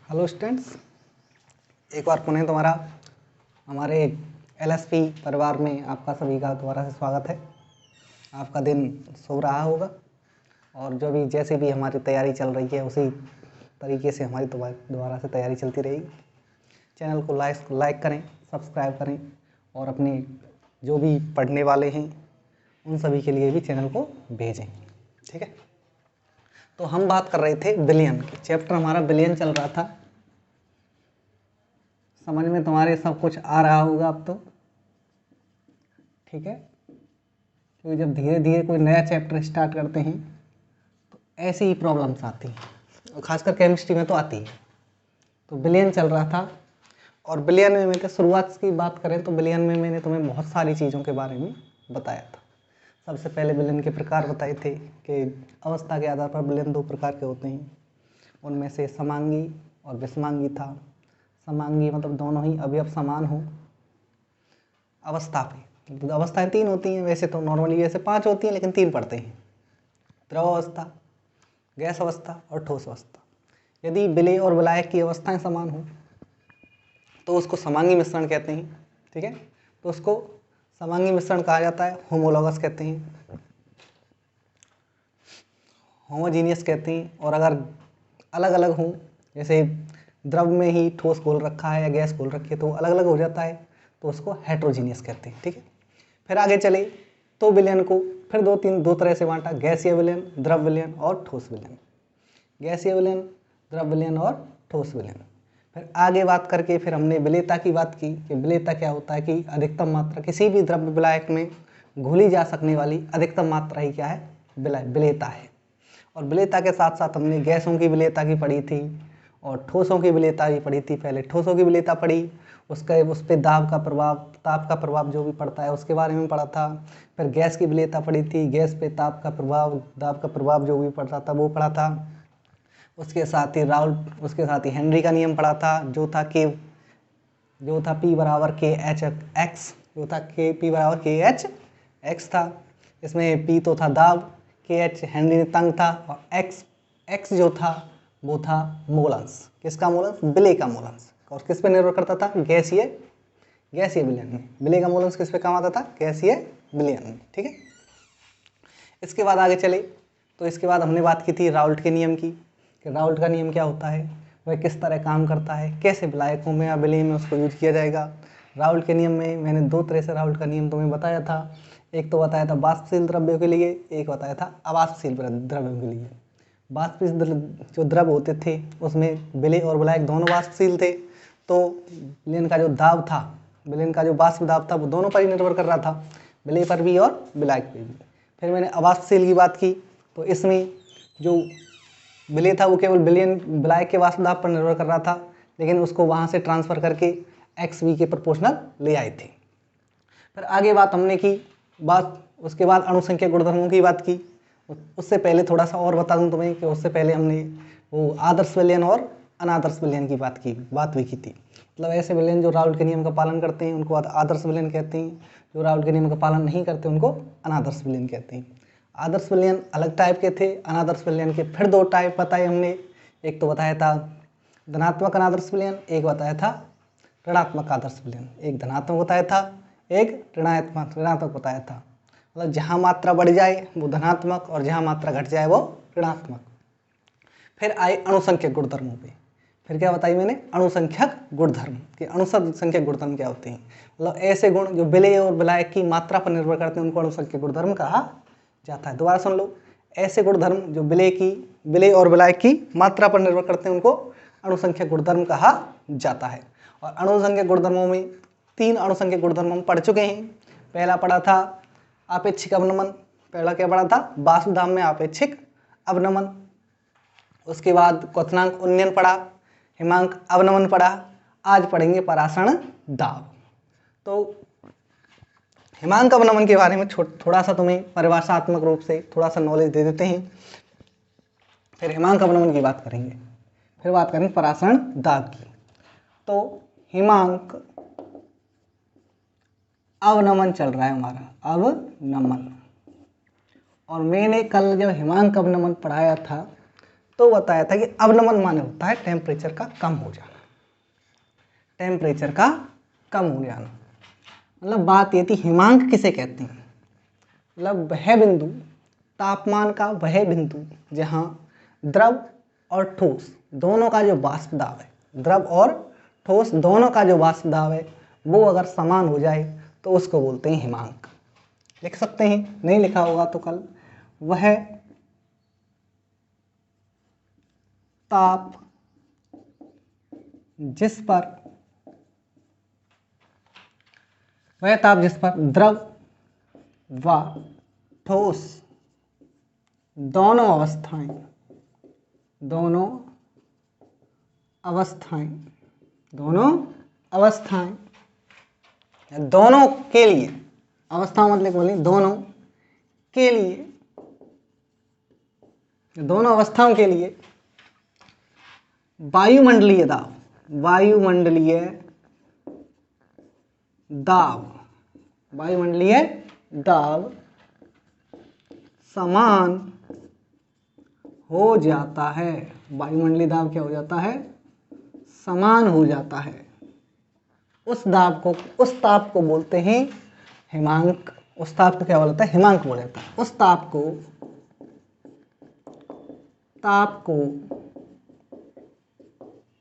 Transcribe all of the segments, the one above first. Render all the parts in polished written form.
Hello students, एक बार पुनः तुम्हारा हमारे एलएसपी परिवार में आपका सभी का दोबारा से स्वागत है। आपका दिन शुभ रहा होगा और जो भी जैसे भी हमारी तैयारी चल रही है उसी तरीके से हमारी दोबारा से तैयारी चलती रहेगी। चैनल को लाइक करें, सब्सक्राइब करें और अपने जो भी पढ़ने वाले हैं उन सभी के लिए भी चैनल को भेजें। ठीक है, तो हम बात कर रहे थे बिलियन की। चैप्टर हमारा बिलियन चल रहा था। समझ में तुम्हारे सब कुछ आ रहा होगा अब तो। ठीक है, क्योंकि जब धीरे धीरे कोई नया चैप्टर स्टार्ट करते हैं तो ऐसी ही प्रॉब्लम्स आती हैं और खासकर केमिस्ट्री में तो आती है। तो बिलियन चल रहा था और बिलियन में मैंने शुरुआत की बात करें तो बिलियन में मैंने तुम्हें बहुत सारी चीज़ों के बारे में बताया था। सबसे पहले बिलियन के प्रकार बताए थे कि अवस्था के आधार पर बिलियन दो प्रकार के होते हैं। उनमें से समांगी और विषमांगी था। समांगी मतलब दोनों ही अवयव समान हो अवस्था पे। तो अवस्थाएं तीन होती हैं, वैसे तो नॉर्मली वैसे 5 होती हैं लेकिन 3 पढ़ते हैं। द्रव अवस्था, गैस अवस्था और ठोस अवस्था। यदि विलेय और विलायक की अवस्थाएं समान हो तो उसको समांगी मिश्रण कहते हैं। ठीक है, तो उसको समांगी मिश्रण कहा जाता है। होमोलॉगस कहते हैं, होमोजीनियस कहते हैं। और अगर अलग अलग हों, जैसे द्रव में ही ठोस घोल रखा है या गैस घोल रखी है तो अलग अलग हो जाता है, तो उसको हेट्रोजीनियस कहते हैं। ठीक है, फिर आगे चले तो विलयन को फिर दो तरह से बांटा, गैसीय विलयन, द्रव विलयन और ठोस विलयन। गैसीय विलयन, द्रव विलयन और ठोस विलयन। फिर आगे बात करके फिर हमने विलेयता की बात की कि विलेयता क्या होता है कि अधिकतम मात्रा किसी भी द्रव्य विलायक में घोली जा सकने वाली अधिकतम मात्रा ही क्या है, विलेयता है। और विलेयता के साथ साथ हमने गैसों की विलेयता की पढ़ी थी और ठोसों की विलेयता भी पढ़ी थी। पहले ठोसों की विलेयता पढ़ी, उसका उस पर दाब का प्रभाव, ताप का प्रभाव जो भी पड़ता है उसके बारे में पढ़ा था। फिर गैस की विलेयता पढ़ी थी, गैस पे ताप का प्रभाव, दाब का प्रभाव जो भी पड़ता था वो पढ़ा था। उसके साथ ही हेनरी का नियम पढ़ा था जो था P बराबर के एच एक्स, जो था के P बराबर के एच एक्स था। इसमें P तो था दाब, के एच हेनरी ने तंग था और एक्स जो था वो था मोलंस। किसका मोलंस? विलेय का मोलंस। और किस पे निर्भर करता था? गैसीय विलयन में। विलेय का मोलंस किस पे काम आता था? गैसीय विलयन में। ठीक है, इसके बाद आगे चले तो इसके बाद हमने बात की थी राउल्ट के नियम की कि राउल्ट का नियम क्या होता है, वह किस तरह काम करता है, कैसे विलायकों में या विलेय में उसको यूज किया जाएगा। राउल्ट के नियम में मैंने 2 तरह से राउल्ट का नियम तुम्हें बताया था। एक तो बताया था वाष्पशील द्रव्यों के लिए, एक बताया था अवाष्पशील द्रव्यों के लिए। वाष्पशील जो द्रव होते थे उसमें विलेय और विलायक दोनों वाष्पशील थे, तो विलयन का जो दाब था, विलयन का जो वाष्प दाब था वो दोनों पर ही निर्भर कर रहा था, विलेय पर भी और विलायक पर भी। फिर मैंने अवाष्पशील की बात की तो इसमें जो विलेय था वो केवल विलायक के वाष्प दाब पर निर्भर कर रहा था, लेकिन उसको वहाँ से ट्रांसफ़र करके XV के प्रोपोर्शनल ले आए थे। फिर आगे बात हमने की उसके बाद अणुसंख्या गुणधर्मों की बात की। उससे पहले थोड़ा सा और बता दूं तुम्हें कि उससे पहले हमने वो आदर्श विलयन और अनादर्श विलयन की बात भी की थी। मतलब ऐसे विलयन जो राउल्ट के नियम का पालन करते हैं उनको आदर्श विलयन कहते हैं, जो राउल्ट के नियम का पालन नहीं करते उनको अनादर्श विलयन कहते हैं। आदर्श विलयन अलग टाइप के थे, अनादर्श विलयन के फिर 2 टाइप बताए हमने। एक तो बताया था धनात्मक अनादर्श विलयन, एक बताया था ऋणात्मक आदर्श विलयन। एक धनात्मक बताया था, एक ऋणात्मक बताया था। मतलब जहाँ मात्रा बढ़ जाए वो धनात्मक और जहाँ मात्रा घट जाए वो ऋणात्मक। फिर आए अणुसंख्यक गुणधर्मों पे। फिर क्या बताई मैंने? अणुसंख्यक गुणधर्म कि अणुसंख्यक गुणधर्म क्या होते हैं। मतलब ऐसे गुण जो विलेय और विलायक की मात्रा पर निर्भर करते हैं उनको अणुसंख्यक गुणधर्म कहा जाता है। दोबारा सुन लो, ऐसे गुणधर्म जो विलेय और विलायक की मात्रा पर निर्भर करते हैं उनको अणुसंख्यक गुणधर्म कहा जाता है। और अणुसंख्यक गुणधर्मों में 3 अणुसंख्यक गुणधर्म हम पढ़ चुके हैं। पहला पढ़ा था आपेक्षिक अवनमन। पहला क्या पढ़ा था? वाष्प दाब में आपेक्षिक अवनमन। उसके बाद क्वथनांक उन्नयन पढ़ा, हिमांक अवनमन पढ़ा। आज पढ़ेंगे परासरण दाब। तो हिमांक अवनमन के बारे में थोड़ा सा तुम्हें परिभाषात्मक रूप से थोड़ा सा नॉलेज दे देते हैं, फिर हिमांक अवनमन की बात करेंगे, फिर बात करेंगे परासरण दाब की। तो हिमांक अवनमन चल रहा है हमारा, अवनमन। और मैंने कल जब हिमांक अवनमन पढ़ाया था तो बताया था कि अवनमन माने होता है टेम्परेचर का कम हो जाना, टेम्परेचर का कम हो जाना। मतलब बात ये थी हिमांक किसे कहते हैं, मतलब वह बिंदु, तापमान का वह बिंदु जहाँ द्रव और ठोस दोनों का जो वाष्प दाब है, द्रव और ठोस दोनों का जो वाष्प दाब है वो अगर समान हो जाए तो उसको बोलते हैं हिमांक। लिख सकते हैं, नहीं लिखा होगा तो कल, वह ताप जिस पर द्रव व ठोस दोनों अवस्थाएं दोनों के लिए, अवस्था मतलब बोली दोनों के लिए, दोनों अवस्थाओं के लिए वायुमंडलीय दाब समान हो जाता है। वायुमंडलीय दाब क्या हो जाता है, समान हो जाता है। उस ताप को बोलते हैं हिमांक। उस ताप को क्या बोलता है, हिमांक बोला जाता है। उस ताप को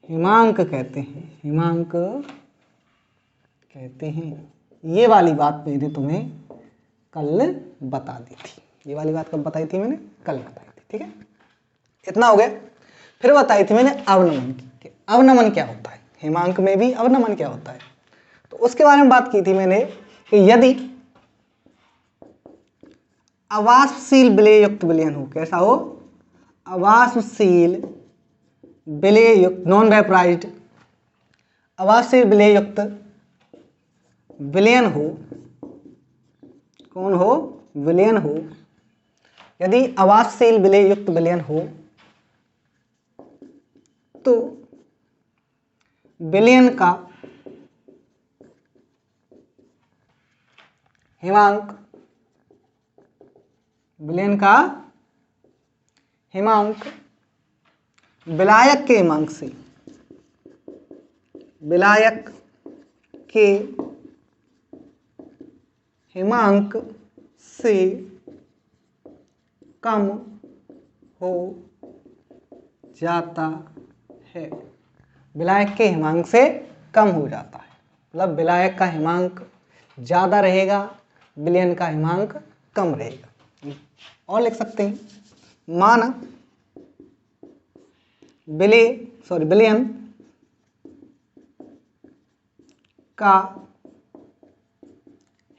हिमांक कहते हैं। ये वाली बात मैंने तुम्हें कल बता दी थी। ये वाली बात कब बताई थी मैंने, कल बताई थी। ठीक है, इतना हो गया। फिर बताई थी मैंने अवनमन की, अवनमन क्या होता है, हिमांक में भी अवनमन क्या होता है। तो उसके बारे में बात की थी मैंने कि यदि अवाष्पशील विलेयुक्त विलयन हो, कैसा हो, अवाष्पशील विलेयुक्त, नॉन वेपराइज्ड अवाष्पशील विलेयुक्त विलयन हो, कौन हो, विलयन हो। यदि अवाष्पशील विलेयुक्त विलयन हो तो विलयन का हिमांक विलायक के हिमांक से कम हो जाता है। विलायक के हिमांक से कम हो जाता है, मतलब विलायक का हिमांक ज़्यादा रहेगा, विलयन का हिमांक कम रहेगा। और लिख सकते हैं, माना विलयन का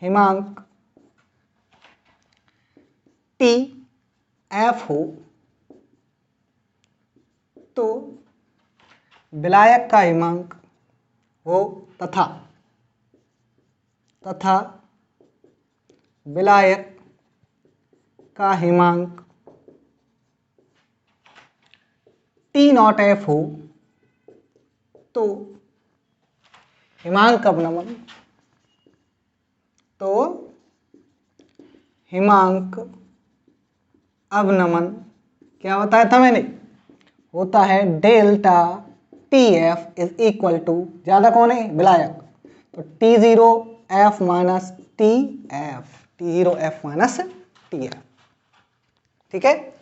हिमांक TF हो तो विलायक का हिमांक हो तथा विलायक का हिमांक T0F हो तो हिमांक अवनमन क्या बताया था मैंने, होता है delta TF is equal to, ज़्यादा कौन है, विलायक, तो T0F माइनस TF। ठीक है।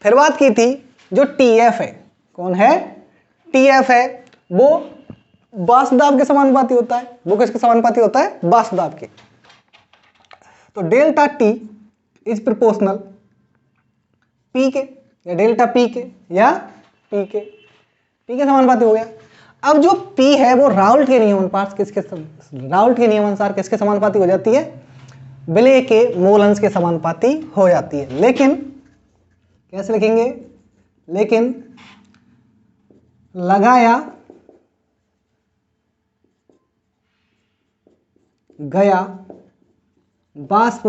फिर बात की थी जो TF है, कौन है, TF है वो वाष्प दाब के समानुपाती होता है। वो किसके समानुपाती होता है, वाष्प दाब के। तो delta T is proportional P के, या डेल्टा P के, या P के समानुपाती हो गया। अब जो P है वो राउल्ट के नियम अनुसार किसके समानुपाती हो जाती है, विलेय के मोल अंश के समानुपाती हो जाती है। लेकिन कैसे लिखेंगे, लेकिन लगाया गया वाष्प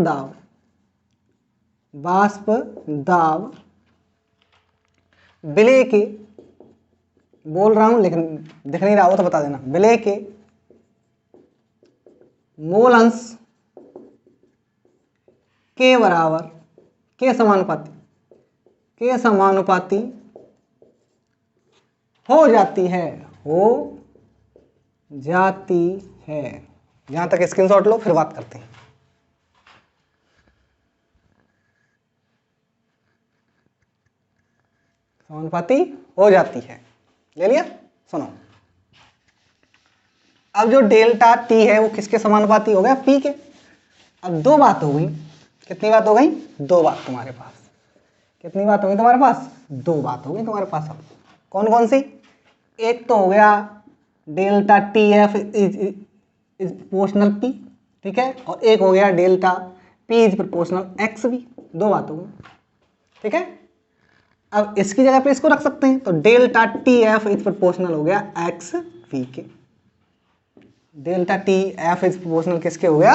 दाब विलेय के, बोल रहा हूं लेकिन दिख नहीं रहा हो तो बता देना, विलेय के मोल अंश के बराबर, के समानुपाती हो जाती है, हो जाती है। यहां तक स्क्रीनशॉट लो, फिर बात करते हैं। समानुपाती हो जाती है, ले लिया। सुनो, अब जो डेल्टा टी है वो किसके समानुपाती हो गया, पी के। अब दो बात हो गई, कितनी बात हो गई, दो बात तुम्हारे पास। कितनी बात हो गई तुम्हारे पास, दो बात हो गई तुम्हारे पास। अब कौन कौन सी, एक तो हो गया delta T F is proportional P, ठीक है, और एक हो गया delta P is proportional x भी। दो बात हो गई, ठीक है। अब इसकी जगह पे इसको रख सकते हैं, तो delta T F is proportional हो गया एक्स वी के। Delta T F is proportional किसके हो गया,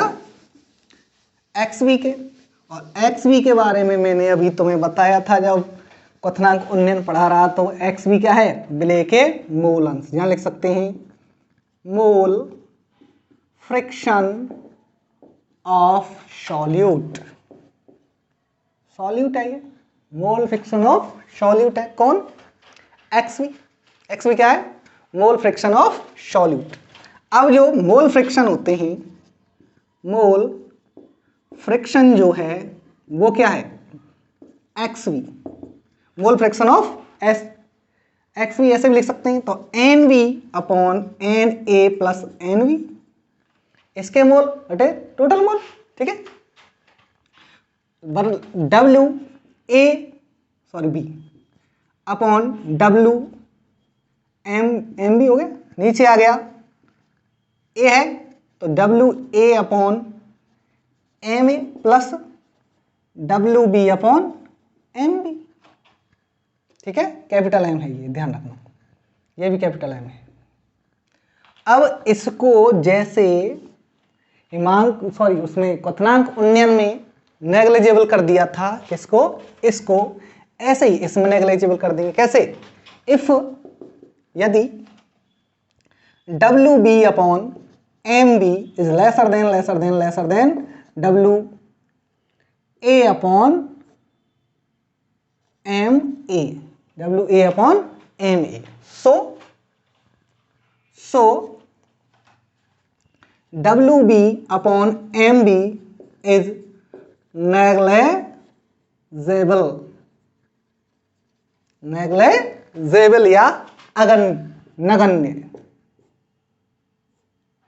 एक्स वी के। और एक्स वी के बारे में मैंने अभी तुम्हें बताया था जब क्वथनांक उन्नयन पढ़ा रहा, तो एक्स वी क्या है, विलेय के मोल अंश। यहां लिख सकते हैं मोल फ्रिक्शन ऑफ सॉल्यूट। सॉल्यूट है ये, मोल फ्रिक्शन ऑफ सॉल्यूट है। कौन, एक्सवी। एक्सवी क्या है, मोल फ्रिक्शन ऑफ सॉल्यूट। अब जो मोल फ्रिक्शन होते हैं, मोल फ्रिक्शन जो है वो क्या है, X V. Mole fraction of S X V ऐसे भी लिख सकते हैं, तो N V upon N A plus N V, इसके मोल बटे टोटल मोल, ठीक है। W A sorry B upon W M, M B हो गया, नीचे आ गया ए है तो W A upon M A plus W B upon M B, ठीक है। कैपिटल एम है ये, ध्यान रखना, ये भी कैपिटल एम है। अब इसको जैसे हिमांक सॉरी उसमें क्वथनांक उन्नयन में नेग्लिजिबल कर दिया था, किसको, इसको, ऐसे ही इसमें नेग्लिजिबल कर देंगे। कैसे, इफ यदि W B upon M B is lesser than W A upon M A, W A upon M A, so W B upon M B is negligible या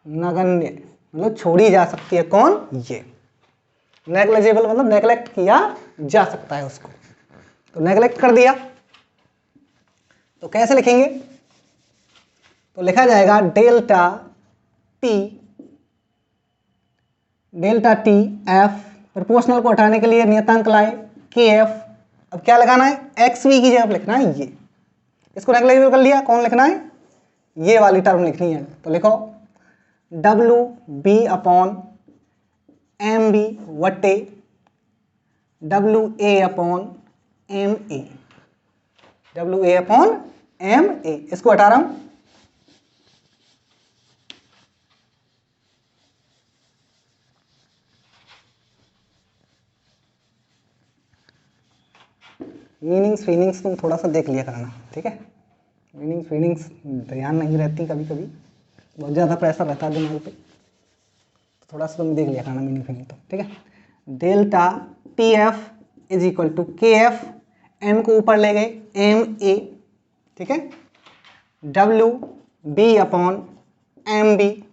नगण्य मतलब छोड़ी जा सकती है। कौन, ये नेग्लेजेबल मतलब नेग्लेक्ट किया जा सकता है उसको, तो नेग्लेक्ट कर दिया। तो कैसे लिखेंगे, तो लिखा जाएगा डेल्टा टी एफ, प्रोपोर्शनल को हटाने के लिए नियतांक लाए के एफ। अब क्या लगाना है, एक्स वी की जगह लिखना है ये, इसको नेग्लेक्ट कर लिया, कौन लिखना है, ये वाली टर्म लिखनी है। तो लिखो W B upon M B वटे W A upon M A, W A upon M A, इसको हटा रहा हूं। मीनिंग्स तुम थोड़ा सा देख लिया करना, ठीक है। मीनिंग्स ध्यान नहीं रहती, कभी कभी बहुत ज़्यादा प्रेशर रहता है दिमाग पे, तो थोड़ा सा तुम देख लिया करना मीनिंग तो, ठीक है। Delta T F is equal to K F, M को ऊपर ले गए एम ए, ठीक है, W B upon M B,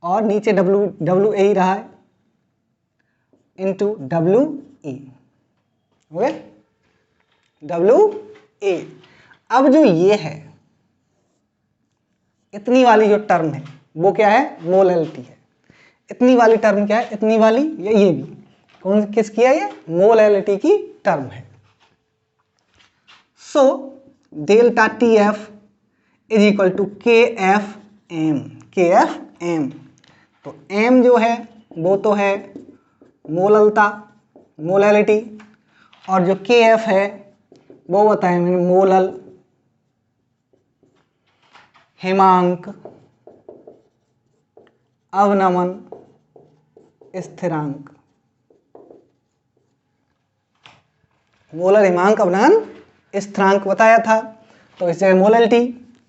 और नीचे डब्ल्यू ए ही रहा है, into W A, okay, W A. अब जो ये है, इतनी वाली जो टर्म है वो क्या है, मोलैलिटी है। इतनी वाली टर्म क्या है, इतनी वाली, ये भी कौन किसकी है, ये मोलैलिटी की टर्म है। So delta T F is equal to K F M, तो एम जो है वो तो है मोललता, मोलैलिटी, और जो के एफ है वो बताया मैंने मोलल हिमांक अवनमन स्थिरांक, मोलर हिमांक अवनमन स्थिरांक बताया था। तो इससे मोलैलिटी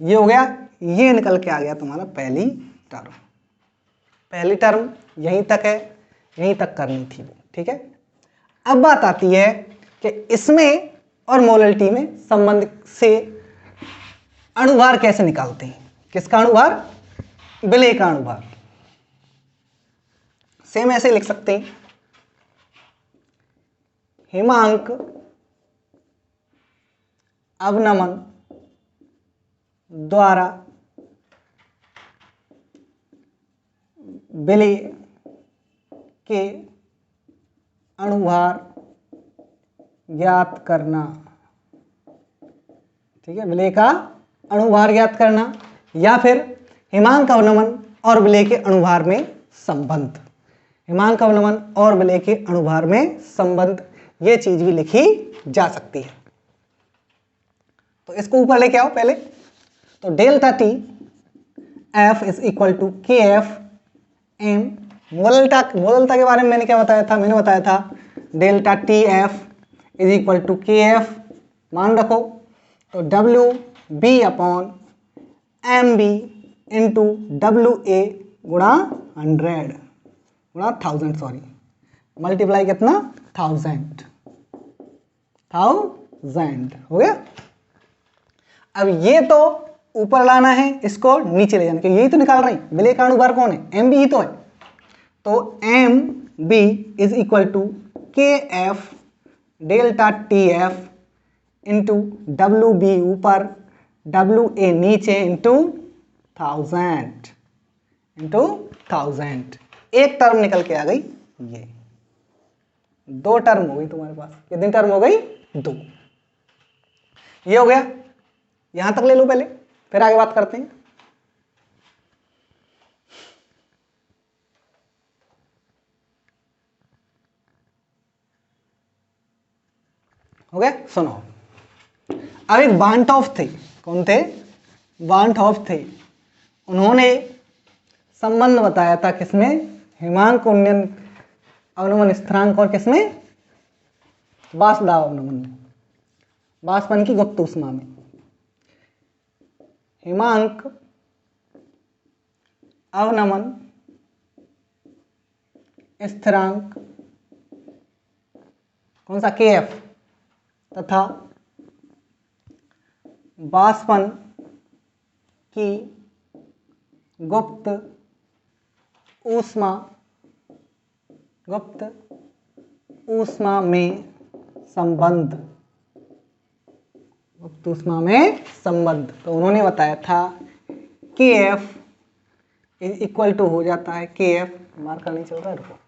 ये हो गया, ये निकल के आ गया तुम्हारा पहली टर्म। पहली टर्म यहीं तक है, यहीं तक करनी थी वो, ठीक है। अब बात आती है कि इसमें और मोलैलिटी में संबंध से अणुभार कैसे निकालते हैं। किसका अणुभार? विलेय का अणुभार। सेम ऐसे लिख सकते हैं, हिमांक अवनमन द्वारा विलेय के अणुभार ज्ञात करना, ठीक है, विलेय का अणुभार ज्ञात करना, या फिर हिमांक अवनमन और विलेय के अणुभार में संबंध। हिमांक अवनमन और विलेय के अणुभार में संबंध, ये चीज भी लिखी जा सकती है। तो इसको ऊपर लेके आओ पहले। तो delta T F is equal to K F M. मोललता के बारे में मैंने क्या बताया था? मैंने बताया था delta T F is equal to K F, मान रखो, तो W B upon M B into W A गुणा 100 गुणा 1000, सॉरी, मल्टीप्लाई कितना? 1000 हो गया। अब ये तो ऊपर लाना है, इसको नीचे ले जाना, क्योंकि यही तो निकाल रहे हैं। विलेय का अणुभार कौन है? एम बी ही तो है। तो M B is equal to K F delta T F into W B ऊपर, डब्ल्यू ए नीचे, इंटू 1000 एक टर्म निकल के आ गई। ये 2 टर्म हो गई तुम्हारे पास। कितनी टर्म हो गई? 2। ये हो गया, यहां तक ले लो पहले, फिर आगे बात करते हैं। हो गया? सुनो, अब एक बांटॉफ थे। कौन थे? बांटॉफ थे। उन्होंने संबंध बताया था किसमें? हिमांक उन्नयन अवनमन स्थिरांक और किसमें? वाष्पदाब अवनमन में, वाष्पन की गुप्त ऊष्मा में। हिमांक अवनमन स्थिरांक कौन सा? के एफ, तथा वाष्पन की गुप्त ऊष्मा में संबंध, गुप्त ऊष्मा में संबंध। तो उन्होंने बताया था के एफ इज इक्वल टू हो जाता है, के एफ मार्कर नहीं चल रहा है, रुको,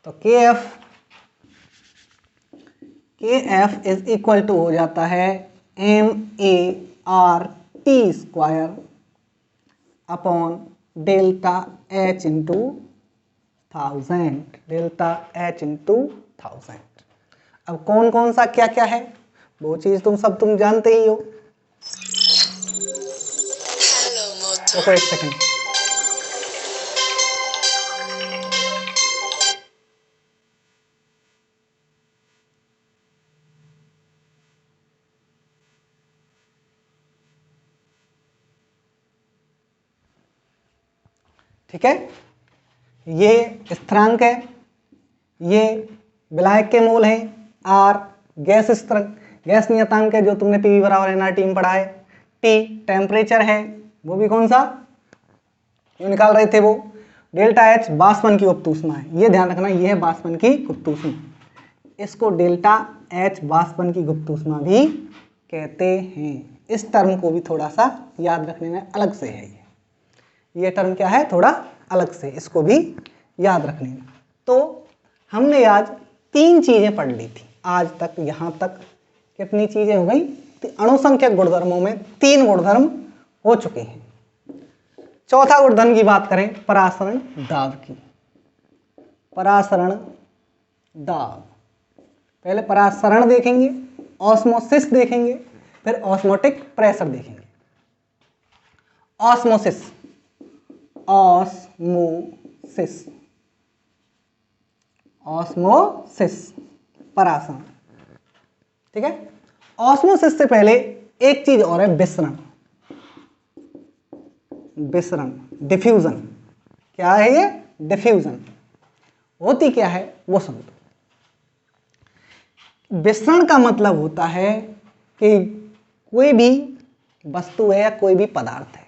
तो के एफ इज इक्वल टू हो जाता है MART² upon delta H into 1000। अब कौन कौन सा क्या क्या है वो चीज तुम जानते ही हो। ओके, एक सेकंड। ठीक है, ये स्थिरांक है, ये विलायक के मोल हैं, आर गैस स्थिरांक, गैस नियतांक है जो तुमने पीवी बराबर एनआरटी में पढ़ा है, टी टेम्परेचर है, वो भी कौन सा ये निकाल रहे थे वो, डेल्टा एच वाष्पन की गुप्त ऊष्मा है, ये ध्यान रखना, ये है वाष्पन की गुप्त ऊष्मा, इसको डेल्टा एच वाष्पन की गुप्त ऊष्मा भी कहते हैं। इस टर्म को भी थोड़ा सा याद रखने में अलग से है, ये टर्म क्या है, थोड़ा अलग से, इसको भी याद रखने में। तो हमने आज 3 चीजें पढ़ ली थी आज तक, यहां तक कितनी चीजें हो गई? अणुसंख्यक गुणधर्मों में 3 गुणधर्म हो चुके हैं। चौथा गुणधर्म की बात करें परासरण दाब की। परासरण दाब, पहले परासरण देखेंगे, ऑस्मोसिस देखेंगे, फिर ऑस्मोटिक प्रेशर देखेंगे। ऑस्मोसिस, ऑस्मोसिस, ऑस्मोसिस परासरण, ठीक है। ऑस्मोसिस से पहले एक चीज और है, विसरण। विसरण, डिफ्यूजन। क्या है ये? डिफ्यूजन। होती क्या है वो समझो। विसरण का मतलब होता है कि कोई भी वस्तु है या कोई भी पदार्थ है,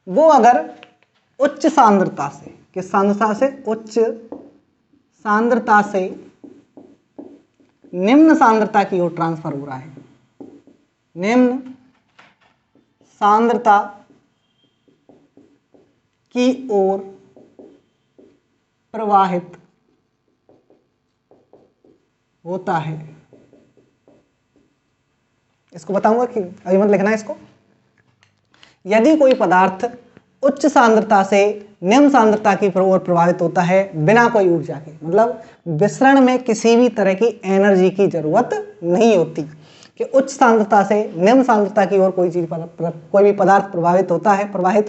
वो अगर उच्च सांद्रता से, किस सांद्रता से? उच्च सांद्रता से निम्न सांद्रता की ओर ट्रांसफर हो रहा है, निम्न सांद्रता की ओर प्रवाहित होता है। इसको बताऊंगा कि अभी मत लिखना है इसको। यदि कोई पदार्थ उच्च सांद्रता से निम्न सांद्रता की ओर प्रभावित होता है बिना कोई ऊर्जा के, मतलब विसरण में किसी भी तरह की एनर्जी की जरूरत नहीं होती, कि उच्च सांद्रता से निम्न सांद्रता की ओर कोई चीज कोई भी पदार्थ प्रवाहित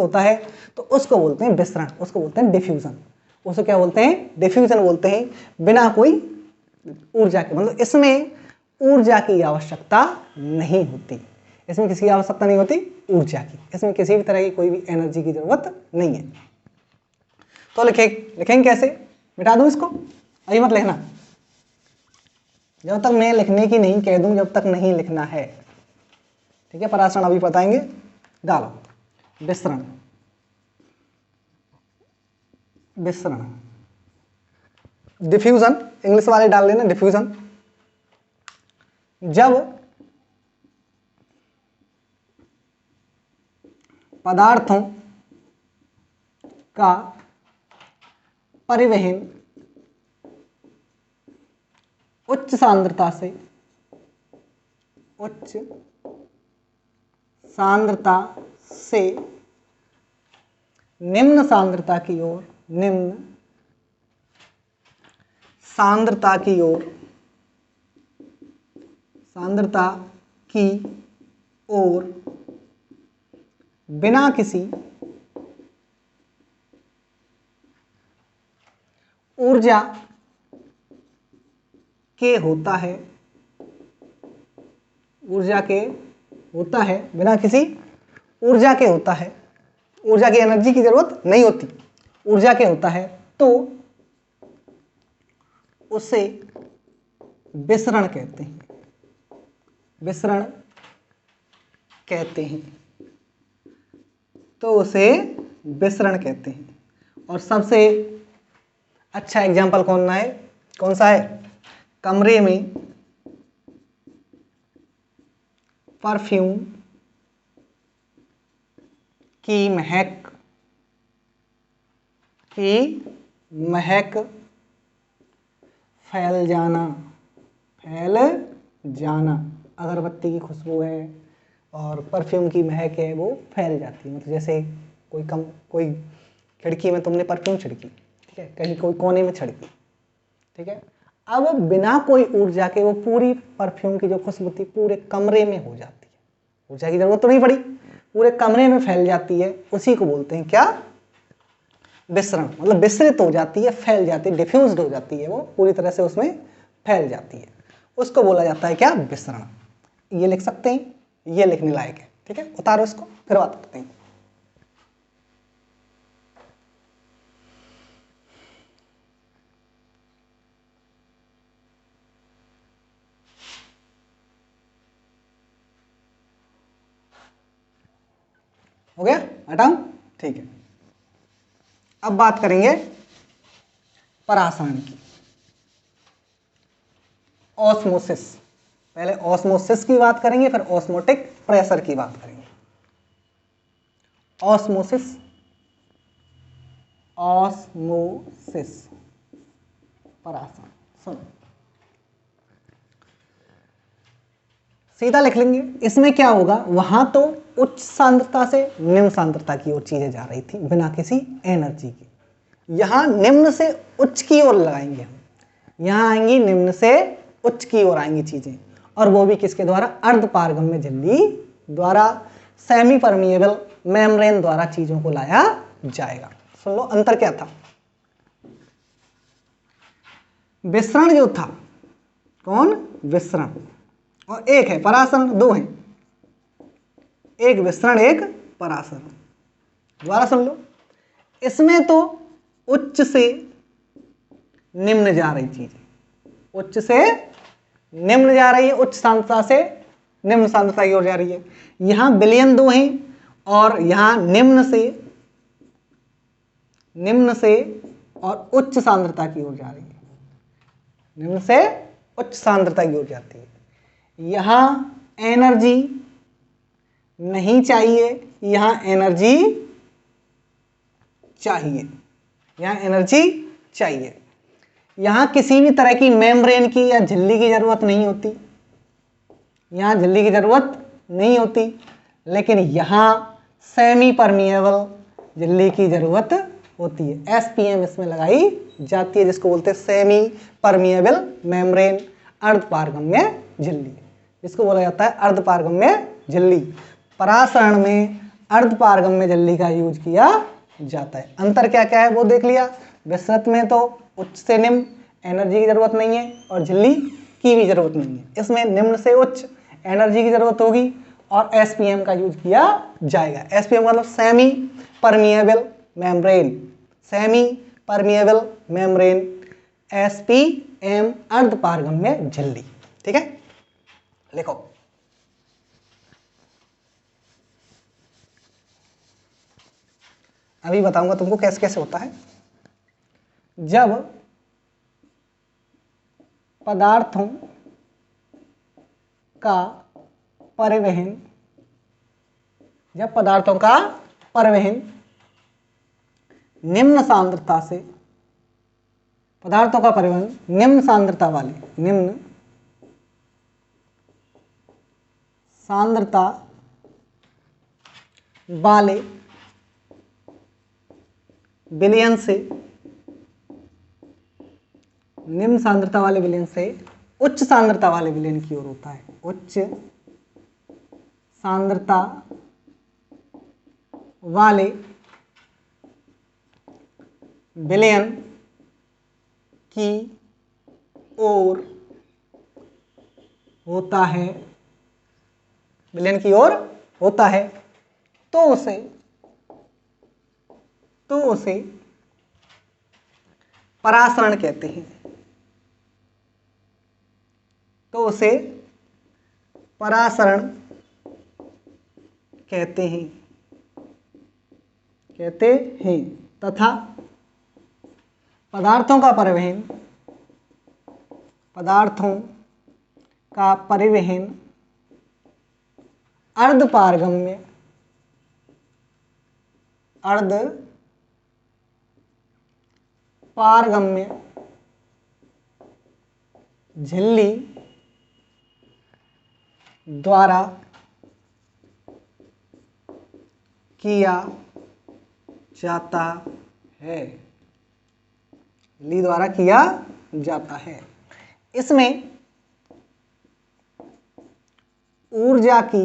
होता है तो उसको बोलते हैं विसरण, उसको बोलते हैं डिफ्यूजन। उसको क्या बोलते हैं? डिफ्यूजन बोलते हैं, बिना कोई ऊर्जा के, मतलब इसमें ऊर्जा की आवश्यकता नहीं होती, इसमें किसी की आवश्यकता नहीं होती ऊर्जा की, इसमें किसी भी तरह की कोई भी एनर्जी की जरूरत नहीं है। तो लिखेंगे कैसे? मिटा दूं इसको? अभी मत लिखना, जब तक मैं लिखने की नहीं कह दूं जब तक नहीं लिखना है, ठीक है। परासरण अभी बताएंगे। डालो विसरण, विसरण, डिफ्यूजन इंग्लिश वाले डाल लेना, डिफ्यूजन। जब पदार्थों का परिवहन उच्च सांद्रता से निम्न सांद्रता की ओर, निम्न सांद्रता की ओर, सांद्रता की ओर बिना किसी ऊर्जा के होता है, ऊर्जा के होता है, बिना किसी ऊर्जा के होता है, ऊर्जा की एनर्जी की जरूरत नहीं होती, ऊर्जा के होता है, तो उसे विसरण कहते हैं, विसरण कहते हैं, तो उसे विसरण कहते हैं। और सबसे अच्छा एग्जाम्पल कौन सा है? कमरे में परफ्यूम की महक फैल जाना, अगरबत्ती की खुशबू है और परफ्यूम की महक है, वो फैल जाती है। मतलब जैसे कोई खिड़की में तुमने परफ्यूम छिड़की, ठीक है, कहीं कोई कोने में छिड़की, ठीक है, अब बिना कोई ऊर्जा के वो पूरी परफ्यूम की जो खुशबू थी पूरे कमरे में हो जाती है, ऊर्जा की जरूरत तो नहीं पड़ी, पूरे कमरे में फैल जाती है। उसी को बोलते हैं क्या? विसरण। मतलब विसरित हो जाती है, फैल जाती है, डिफ्यूज्ड हो जाती है, वो पूरी तरह से उसमें फैल जाती है, उसको बोला जाता है क्या? विसरण। ये लिख सकते हैं, ये लिखने लायक है, ठीक है। उतारो इसको, फिर बात करते हैं। हो गया? हटाऊं? ठीक है। अब बात करेंगे परासरण की, ऑस्मोसिस। पहले ऑस्मोसिस की बात करेंगे, फिर ऑस्मोटिक प्रेशर की बात करेंगे। ऑस्मोसिस, ऑस्मोसिस परासरण। सुनो, सीधा लिख लेंगे। इसमें क्या होगा, वहां तो उच्च सांद्रता से निम्न सांद्रता की ओर चीजें जा रही थी बिना किसी एनर्जी के। यहाँ निम्न से उच्च की ओर लगाएंगे हम, यहाँ आएंगी निम्न से उच्च की ओर आएंगी चीजें, और वो भी किसके द्वारा? अर्ध पारगम्य झिल्ली द्वारा, सेमी परमिएबल मेम्ब्रेन द्वारा चीजों को लाया जाएगा। सुन लो अंतर क्या था। विसरण जो था, कौन? विसरण, और एक है परासरण, दो है, एक विसरण एक परासरण। दोबारा सुन लो, इसमें तो उच्च से निम्न जा रही चीज, उच्च से निम्न जा रही है, उच्च सांद्रता से निम्न सांद्रता की ओर जा रही है। यहां विलयन दो हैं और यहां निम्न से और उच्च सांद्रता की ओर जा रही है, निम्न से उच्च सांद्रता की ओर जाती है। यहां एनर्जी नहीं चाहिए, यहां एनर्जी चाहिए, यहां एनर्जी चाहिए। यहां किसी भी तरह की मेम्ब्रेन की या झिल्ली की जरूरत नहीं होती, यहां झिल्ली की जरूरत नहीं होती, लेकिन यहां सेमी परमिएबल झिल्ली की जरूरत होती है। एसपीएम इसमें लगाई जाती है, जिसको बोलते हैं सेमी परमिएबल मेम्ब्रेन, अर्धपारगम्य झिल्ली, जिसको बोला जाता है अर्धपारगम्य झिल्ली। परासरण में अर्धपारगम्य झिल्ली का यूज किया जाता है। अंतर क्या क्या है वो देख लिया। विसृत में तो उच्च से निम्न, एनर्जी की जरूरत नहीं है और झिल्ली की भी जरूरत नहीं है। इसमें निम्न से उच्च एनर्जी की जरूरत होगी और एसपीएम का यूज किया जाएगा। एसपीएम मतलब semi permeable membrane, semi permeable membrane, SPM अर्धपारगम्य झिल्ली। ठीक है, लिखो। अभी बताऊंगा तुमको कैसे कैसे होता है। जब पदार्थों का परिवहन, निम्न सांद्रता से, पदार्थों का परिवहन निम्न सांद्रता वाले विलयन से, निम्न सांद्रता वाले विलयन से उच्च सांद्रता वाले विलयन की ओर होता है। उच्च सांद्रता वाले विलयन की ओर होता है, विलयन की ओर होता है, तो उसे परासरण कहते हैं। तो उसे परासरण कहते हैं तथा पदार्थों का परिवहन अर्धपारगम्य झिल्ली द्वारा किया जाता है, झिल्ली द्वारा किया जाता है। इसमें ऊर्जा की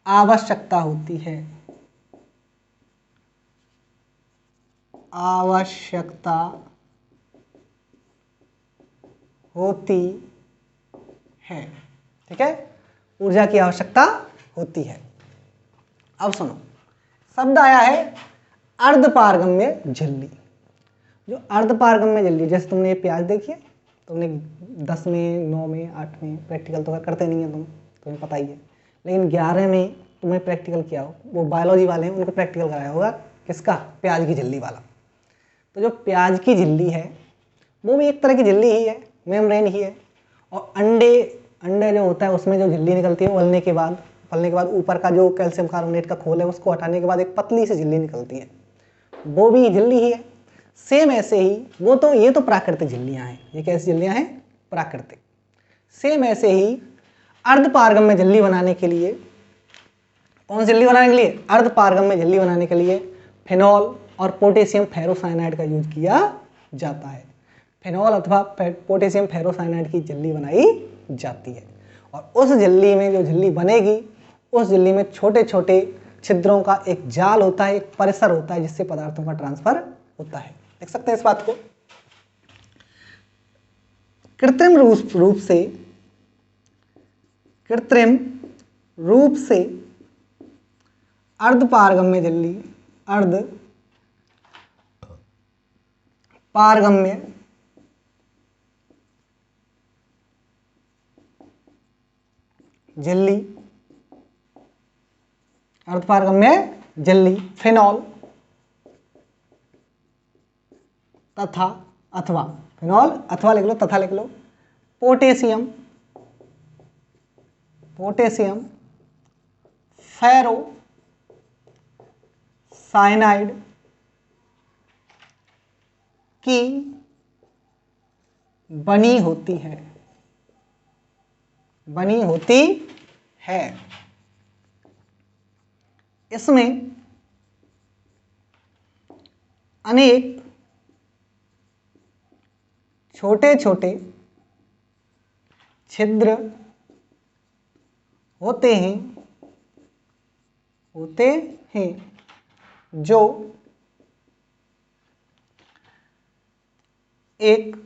आवश्यकता होती है, ठीक है, ऊर्जा की आवश्यकता होती है। अब सुनो, शब्द आया है अर्धपारगम्य झिल्ली। जो अर्धपारगम्य झिल्ली, जैसे तुमने ये प्याज देखी है, तुमने 10 में 9 में 8 में प्रैक्टिकल तो करते नहीं है तुम्हें पता ही है, लेकिन 11 में तुम्हें प्रैक्टिकल किया हो, वो बायोलॉजी वाले हैं उनको प्रैक्टिकल कराया होगा, किसका? प्याज की झिल्ली वाला। तो जो प्याज की झिल्ली है वो भी एक तरह की झिल्ली ही है, मेम्ब्रेन ही है। और अंडे जो होता है उसमें जो झिल्ली निकलती है फलने के बाद ऊपर का जो कैल्शियम कार्बोनेट का खोल है उसको हटाने के बाद एक पतली सी झिल्ली निकलती है, वो भी झिल्ली ही है। सेम ऐसे ही ये तो प्राकृतिक झिल्लियाँ हैं। ये कैसी झिल्लियाँ हैं? प्राकृतिक। सेम ऐसे ही अर्ध पारगम्य झिल्ली बनाने के लिए, कौन सी झिल्ली बनाने के लिए? अर्ध पारगम्य झिल्ली बनाने के लिए फिनॉल और पोटेशियम फेरोसाइनाइड का यूज किया जाता है। फिनॉल अथवा पोटेशियम फेरोसाइनाइड की झिल्ली बनाई जाती है। और उस झिल्ली में, जो झिल्ली बनेगी, उस झिल्ली में छोटे छोटे छिद्रों का एक जाल होता है, एक परिसर होता है, जिससे पदार्थों का ट्रांसफर होता है। देख सकते हैं इस बात को। कृत्रिम रूप से अर्ध पारगम्य झिल्ली, अर्ध पारगम्य झिल्ली, अर्ध पारगम्य झिल्ली फिनॉल तथा, अथवा, फिनॉल अथवा लिख लो, तथा लिख लो, पोटेशियम फेरोसाइनाइड की बनी होती है। इसमें अनेक छोटे छोटे छिद्र होते हैं जो एक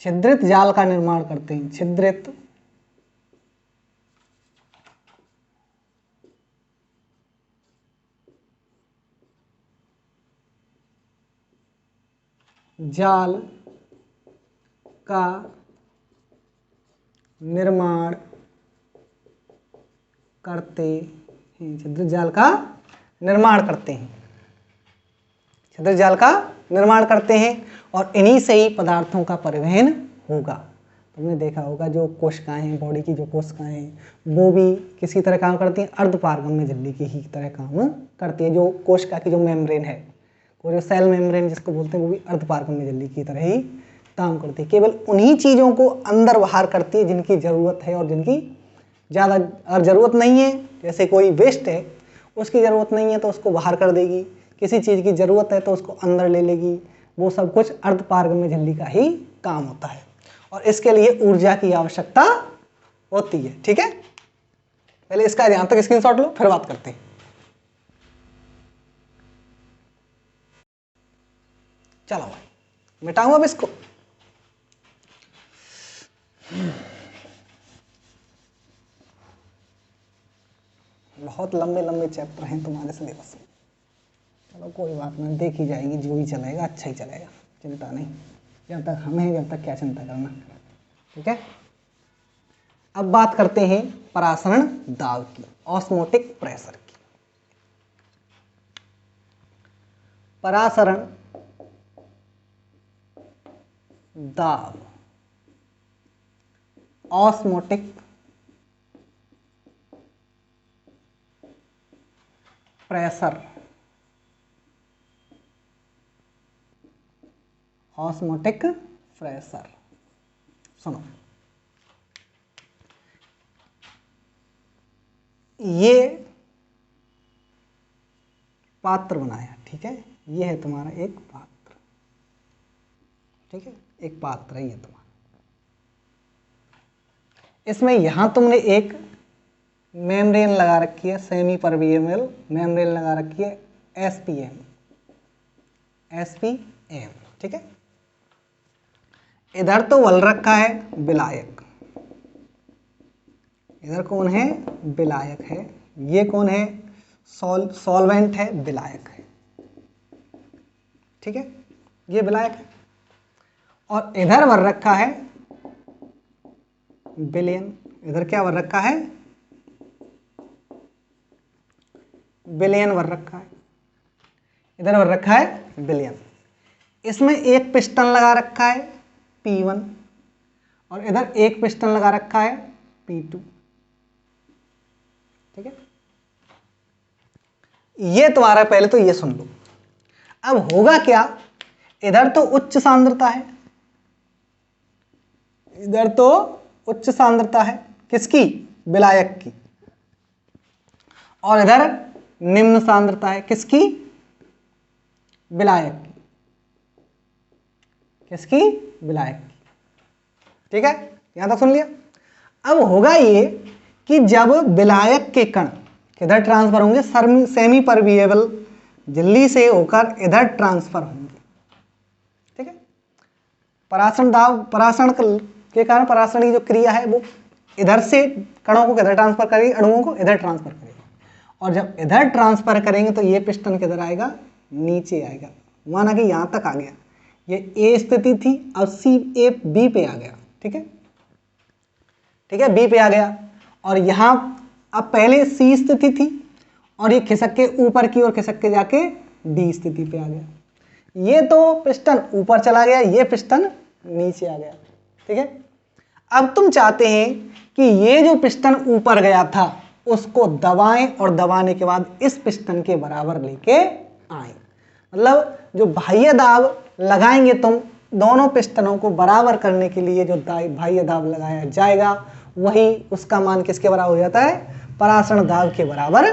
छिद्रित जाल का निर्माण करते हैं। छिद्रित जाल का निर्माण करते हैं। छिद्रित जाल का निर्माण करते हैं। छिद्रित जाल का निर्माण करते हैं और इन्हीं से ही पदार्थों का परिवहन होगा। तुमने देखा होगा जो कोशिकाएं हैं, बॉडी की जो कोशिकाएं हैं, वो भी किसी तरह काम करती हैं, अर्ध पारगम्य झिल्ली की ही तरह काम करती है। जो कोशिका की जो मेम्ब्रेन है, वो जो सेल मेम्ब्रेन जिसको बोलते हैं, वो भी अर्ध पारगम्य झिल्ली की तरह ही काम करती है। केवल उन्हीं चीज़ों को अंदर बाहर करती है जिनकी ज़रूरत है और जिनकी ज़्यादा, अगर ज़रूरत नहीं है, जैसे कोई वेस्ट है, उसकी ज़रूरत नहीं है तो उसको बाहर कर देगी, किसी चीज़ की ज़रूरत है तो उसको अंदर ले लेगी। वो सब कुछ अर्ध पारगम्य झिल्ली का ही काम होता है और इसके लिए ऊर्जा की आवश्यकता होती है। ठीक है, पहले इसका ध्यान तक स्क्रीनशॉट लो, फिर बात करते हैं। चलो भाई, मिटाऊं अब इसको। बहुत लंबे लंबे चैप्टर हैं तुम्हारे सिलेबस में। चलो कोई बात नहीं, देखी जाएगी, जो भी चलेगा अच्छा ही चलेगा, चिंता नहीं। जब तक हम हैं, जब तक क्या चिंता करना। ठीक है, अब बात करते हैं परासरण दाब की, ऑस्मोटिक प्रेशर की। परासरण दाब, ऑस्मोटिक प्रेशर, ऑस्मोटिक प्रेशर। सुनो, ये पात्र बनाया, ठीक है, ये है तुम्हारा एक पात्र। ठीक है, एक पात्र है ये तुम्हारा। इसमें यहां तुमने एक मेम्ब्रेन लगा रखी है, सेमी परमिएबल मेम्ब्रेन लगा रखी है, एसपीएम। ठीक है, इधर तो वल रखा है विलायक, इधर कौन है? विलायक है। ये कौन है? सॉल्वेंट है, विलायक है। ठीक है, ये विलायक है। और इधर वर रखा है विलयन। इधर क्या वर रखा है? विलयन वर रखा है। इधर वर रखा है विलयन। इसमें एक पिस्टन लगा रखा है P1 और इधर एक पिस्टन लगा रखा है P2। ठीक है, ये तुम्हारा, पहले तो ये सुन लो। अब होगा क्या, इधर तो उच्च सांद्रता है, इधर तो उच्च सांद्रता है, किसकी? विलायक की। और इधर निम्न सांद्रता है किसकी? विलायक की। किसकी? विलायक की। ठीक है, यहां तक सुन लिया। अब होगा ये कि जब विलायक के कण किधर ट्रांसफर होंगे? सेमी परमिएबल झिल्ली से होकर इधर ट्रांसफर होंगे। ठीक है, परासरण दाब, परासरण के कारण परासरण की जो क्रिया है वो इधर से कणों को किधर ट्रांसफर करेगी? अणुओं को इधर ट्रांसफर करेगी। और जब इधर ट्रांसफर करेंगे तो ये पिस्टन किधर आएगा? नीचे आएगा। माना कि यहां तक आ गया, ये ए स्थिति थी, अब सी ए बी पे आ गया। ठीक है, ठीक है, बी पे आ गया। और यहां अब पहले सी स्थिति थी और ये खिसक के ऊपर की ओर खिसक के जाके डी स्थिति पे आ गया। ये तो पिस्टन ऊपर चला गया, ये पिस्टन नीचे आ गया। ठीक है, अब तुम चाहते हैं कि ये जो पिस्टन ऊपर गया था उसको दबाएं और दबाने के बाद इस पिस्टन के बराबर लेके आए। मतलब जो बाह्य दाब लगाएंगे तुम दोनों पिस्टनों को बराबर करने के लिए जो बाह्य दाब लगाया जाएगा वही उसका मान किसके बराबर हो जाता है? परासरण दाब के बराबर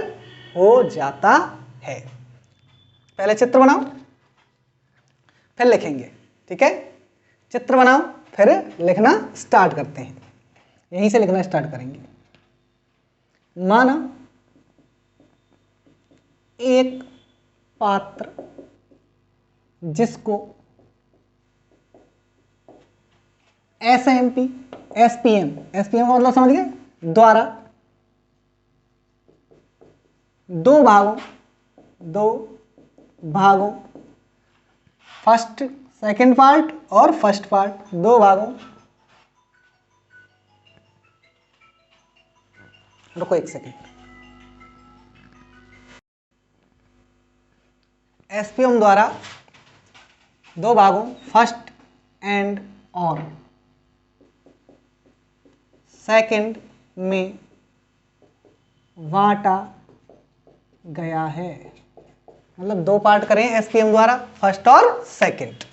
हो जाता है। पहले चित्र बनाओ फिर लिखेंगे। ठीक है, चित्र बनाओ फिर लिखना स्टार्ट करते हैं। यहीं से लिखना स्टार्ट करेंगे। माना एक पात्र जिसको एसएमपी, एसपीएम, एसपीएम का मतलब समझ गए? द्वारा दो भागों फर्स्ट सेकंड पार्ट और फर्स्ट पार्ट, दो भागों, रुको एक सेकंड, एसपीएम द्वारा दो भागों फर्स्ट एंड और सेकंड में बांटा गया है। मतलब दो पार्ट करें एसपीएम द्वारा, फर्स्ट और सेकंड।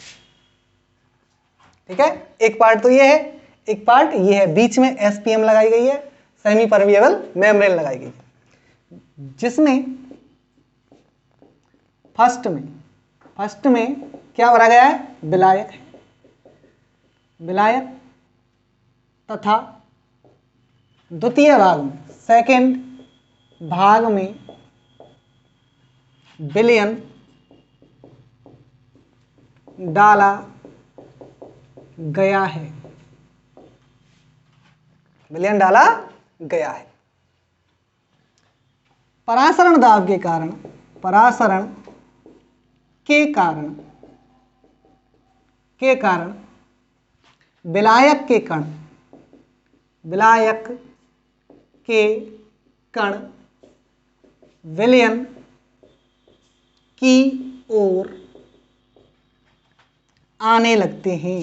ठीक है, एक पार्ट तो ये है, एक पार्ट ये है, बीच में एसपीएम लगाई गई है, सेमी परमिएबल मेम्ब्रेन लगाई गई है, जिसमें फर्स्ट में क्या भरा गया है? विलायक है, विलायक, तथा द्वितीय भाग में, सेकंड भाग में विलयन डाला गया है, विलयन डाला गया है। परासरण दाब के कारण, परासरण के कारण विलायक के कण विलयन की ओर आने लगते हैं,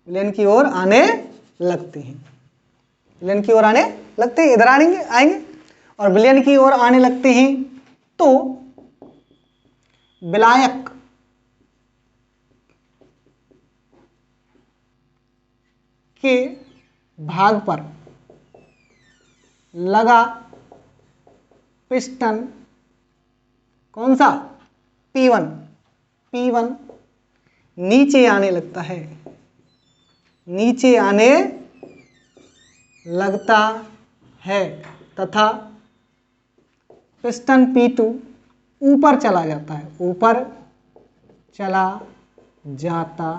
विलयन की ओर आने लगते हैं, विलयन की ओर आने लगते हैं, इधर आएंगे और विलयन की ओर आने लगते हैं तो विलायक के भाग पर लगा पिस्टन कौन सा? P1 नीचे आने लगता है, नीचे आने लगता है तथा पिस्टन P2 ऊपर चला जाता है, ऊपर चला जाता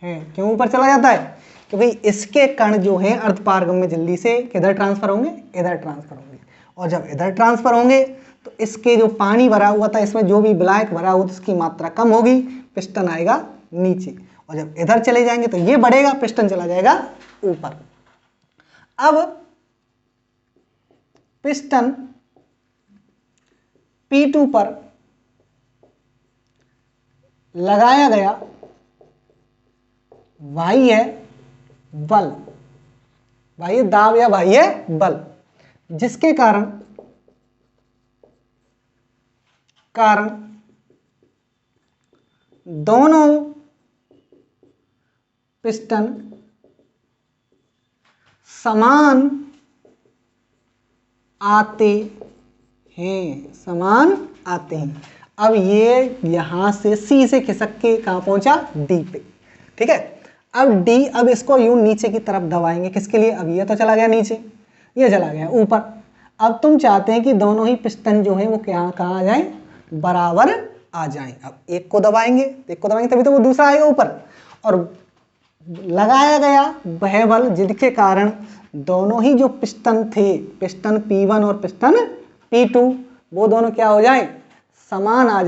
है। क्यों ऊपर चला जाता है? क्योंकि इसके कण जो हैं अर्धपारगम्य झिल्ली से किधर ट्रांसफर होंगे? इधर ट्रांसफर होंगे। और जब इधर ट्रांसफर होंगे तो इसके जो पानी भरा हुआ था, इसमें जो भी विलायक भरा हुआ था उसकी मात्रा कम होगी, पिस्टन आएगा नीचे। और जब इधर चले जाएंगे तो ये बढ़ेगा, पिस्टन चला जाएगा ऊपर। अब पिस्टन P2 पर लगाया गया बाह्य बल, बाह्य दाब या बाह्य बल, जिसके कारण दोनों पिस्टन समान आते हैं, समान आते हैं। अब ये यहां से सी से खिसक के कहां पहुंचा, डी पे, ठीक है। अब डी, अब इसको यूं नीचे की तरफ दबाएंगे, किसके लिए, अब ये तो चला गया नीचे, ये चला गया ऊपर। अब तुम चाहते हैं कि दोनों ही पिस्टन जो है वो कहाँ आ जाए, बराबर आ जाएं। अब एक को दबाएंगे तभी तो वो दूसरा आएगा ऊपर, और लगाया गया वह बल जिसके कारण दोनों ही जो पिस्टन थे, पिस्टन P1 और पिस्टन P2, वो दोनों क्या हो जाएं, समान आ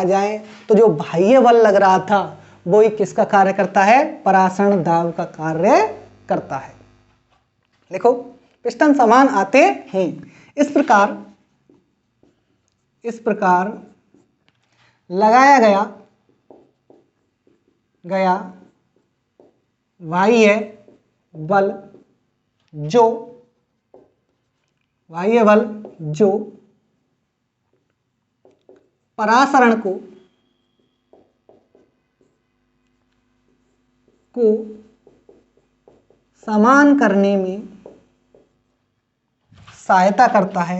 जाएं। तो जो बाह्य बल लग रहा था वो ही किसका कार्य करता है, परासरण दाब का कार्य करता है। देखो, पिस्टन समान आते हैं। इस प्रकार लगाया गया बाह्य बल जो परासरण को समान करने में सहायता करता है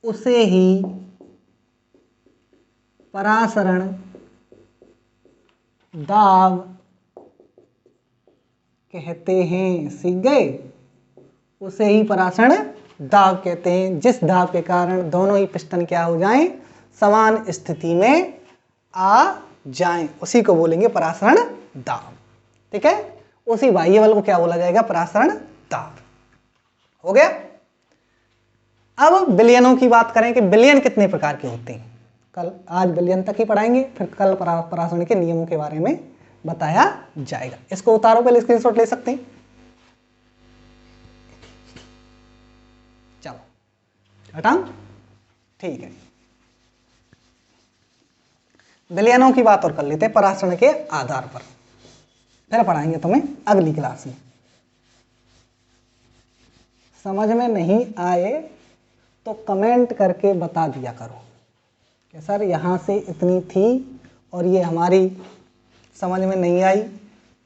उसे ही परासरण दाब कहते हैं। सीख गए, उसे ही परासरण दाब कहते हैं, जिस दाब के कारण दोनों ही पिस्टन क्या हो जाएं, समान स्थिति में आ जाएं, उसी को बोलेंगे परासरण दाब। ठीक है, उसी बाह्य बल को क्या बोला जाएगा, परासरण दाब। हो गया। अब विलयनों की बात करें कि विलयन कितने प्रकार के होते हैं। कल, आज विलयन तक ही पढ़ाएंगे, फिर कल परासरण के नियमों के बारे में बताया जाएगा। इसको उतारो, पहले स्क्रीनशॉट ले सकते हैं। चलो हटाओ, ठीक है। विलयनों की बात और कर लेते हैं परासरण के आधार पर, फिर पढ़ाएंगे तुम्हें अगली क्लास में। समझ में नहीं आए तो कमेंट करके बता दिया करो कि सर यहाँ से इतनी थी और ये हमारी समझ में नहीं आई,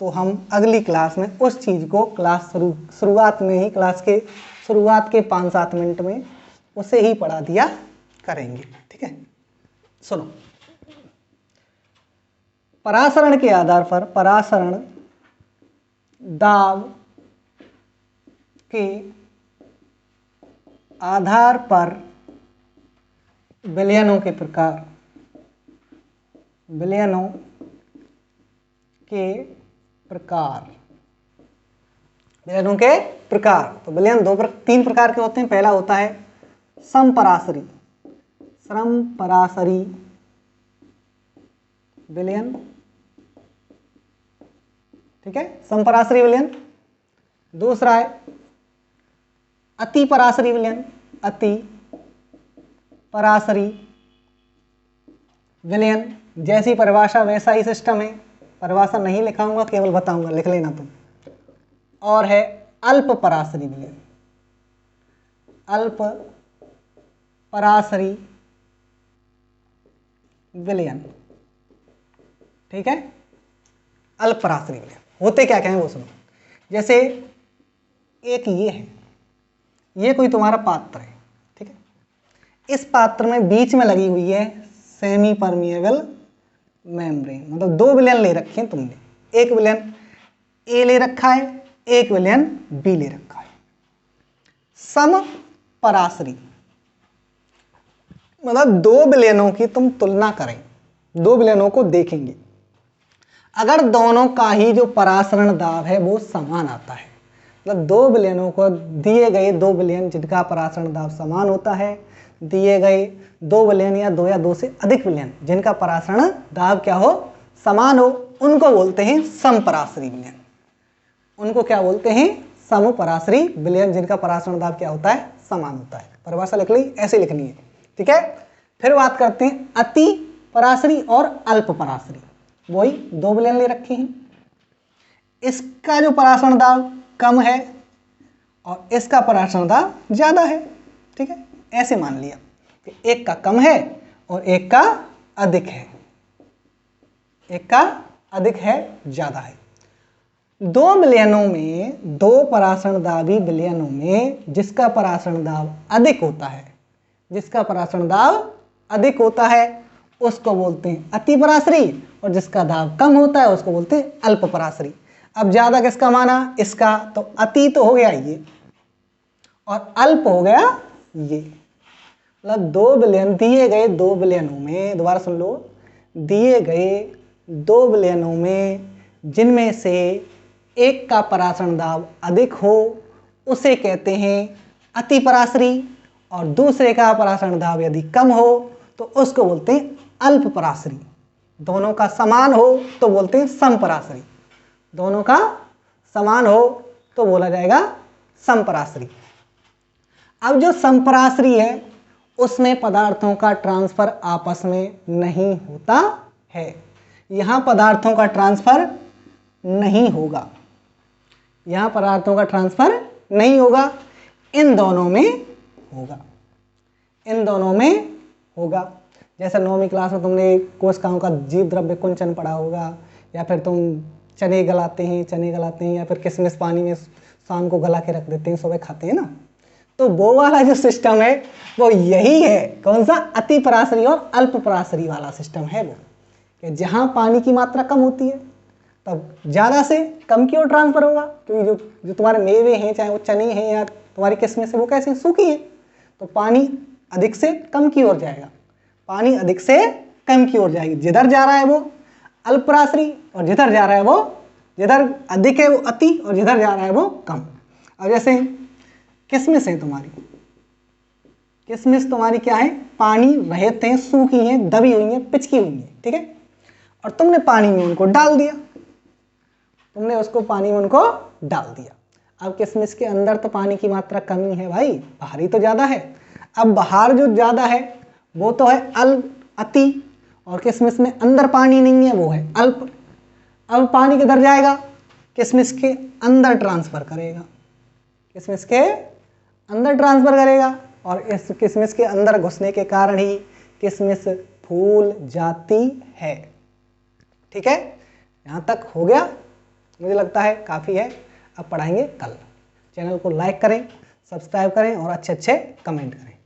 तो हम अगली क्लास में उस चीज़ को क्लास शुरुआत में ही, क्लास के शुरुआत के 5-7 मिनट में उसे ही पढ़ा दिया करेंगे। ठीक है, सुनो। परासरण के आधार पर, परासरण दाब के आधार पर विलयनों के प्रकार, विलयनों के प्रकार। तो विलयन 3 प्रकार के होते हैं। पहला होता है समपरासरी विलयन। ठीक है, समपरासरी विलयन। दूसरा है अति परासरी विलयन, अति परासरी विलयन। जैसी परिभाषा वैसा ही सिस्टम है, परिभाषा नहीं लिखाऊंगा, केवल बताऊंगा, लिख लेना तुम। और है अल्प परासरी विलयन, अल्प परासरी विलयन। ठीक है, अल्प परासरी विलयन होते क्या क्या है वो सुनो। जैसे एक ये है, ये कोई तुम्हारा पात्र है, ठीक है। इस पात्र में बीच में लगी हुई है सेमी परमिएबल मेम्ब्रेन, मतलब 2 विलयन ले रखे हैं तुमने। एक विलयन ए ले रखा है, एक विलयन बी ले रखा है। सम परासरी मतलब 2 विलयनों की तुम तुलना करें, 2 विलयनों को देखेंगे, अगर दोनों का ही जो परासरण दाब है वो समान आता है, मतलब 2 विलयनों को दिए गए 2 विलयन जिनका परासरण दाब समान होता है, दिए गए 2 विलयन या 2 या 2 से अधिक विलयन जिनका परासरण दाब क्या हो, समान हो, उनको बोलते हैं समपरासरी विलयन। उनको क्या बोलते हैं, समपरासरी विलयन, जिनका परासरण दाब क्या होता है, समान होता है। परिभाषा लिख ली, ऐसे लिखनी है। ठीक है, फिर बात करते हैं अति परासरी और अल्प परासरी। वही 2 विलयन ले रखे हैं, इसका जो परासरण दाब कम है और इसका परासरण दाब ज्यादा है। ठीक है, ऐसे मान लिया। कि एक का कम है और एक का अधिक है, एक का अधिक है, ज़्यादा है। दो विलयनों में, दो परासरण दाबी विलयनों में जिसका परासरण दाब अधिक होता है, जिसका परासरण दाब अधिक होता है उसको बोलते हैं अति पराश्री, और जिसका दाब कम होता है उसको बोलते हैं अल्प पराश्री। अब ज़्यादा किसका माना? इसका। तो अति तो हो गया ये और अल्प हो गया ये। मतलब दो विलयन दिए गए, दो विलयनों में, दोबारा सुन लो, दिए गए दो विलयनों में जिनमें से एक का परासरण दाब अधिक हो उसे कहते हैं अति पराश्री, और दूसरे का परासरण दाब यदि कम हो तो उसको बोलते हैं अल्प पराश्री। दोनों का समान हो तो बोलते हैं समपराश्री, दोनों का समान हो तो बोला जाएगा समपराश्री। अब जो समपराश्री है उसमें पदार्थों का ट्रांसफर आपस में नहीं होता है। यहाँ पदार्थों का ट्रांसफर नहीं होगा, यहाँ पदार्थों का ट्रांसफर नहीं होगा, इन दोनों में होगा, इन दोनों में होगा। जैसे 9वीं क्लास में तुमने कोशिकाओं का जीव द्रव्य कुंचन पढ़ा होगा, या फिर तुम चने गलाते हैं, या फिर किशमिश पानी में शाम को गला के रख देते हैं, सुबह खाते हैं ना। तो वो वाला जो सिस्टम है वो यही है। कौन सा? अति पराश्री और अल्प पराश्री वाला सिस्टम है वो, कि जहाँ पानी की मात्रा कम होती है तब ज़्यादा से कम की ओर ट्रांसफर होगा, क्योंकि जो तुम्हारे मेवे हैं, चाहे वो चने हैं या तुम्हारी किशमिश है, वो कैसे सूखी है, तो पानी अधिक से कम की ओर जाएगा, पानी अधिक से कम की ओर जाएगी। जिधर जा रहा है वो अल्प पराश्री, और जिधर जा रहा है वो, जिधर अधिक है वो अति, और जिधर जा रहा है वो कम। अब जैसे किशमिश है तुम्हारी, किशमिश तुम्हारी क्या है? पानी रहित है, सूखी है, दबी हुई है, पिचकी हुई है, ठीक है। और तुमने पानी में उनको डाल दिया, तुमने उसको पानी में उनको डाल दिया। अब किशमिश के अंदर तो पानी की मात्रा कमी है भाई, बाहर ही तो ज़्यादा है। अब बाहर जो ज़्यादा है वो तो है अति, और किशमिश में अंदर पानी नहीं है, वो है अल्प। अब पानी किधर जाएगा? किशमिश के अंदर ट्रांसफ़र करेगा, किशमिश के अंदर ट्रांसफ़र करेगा, और इस किशमिश के अंदर घुसने के कारण ही किशमिश फूल जाती है। ठीक है, यहाँ तक हो गया? मुझे लगता है काफ़ी है। अब पढ़ाएंगे कल। चैनल को लाइक करें, सब्सक्राइब करें और अच्छे अच्छे कमेंट करें।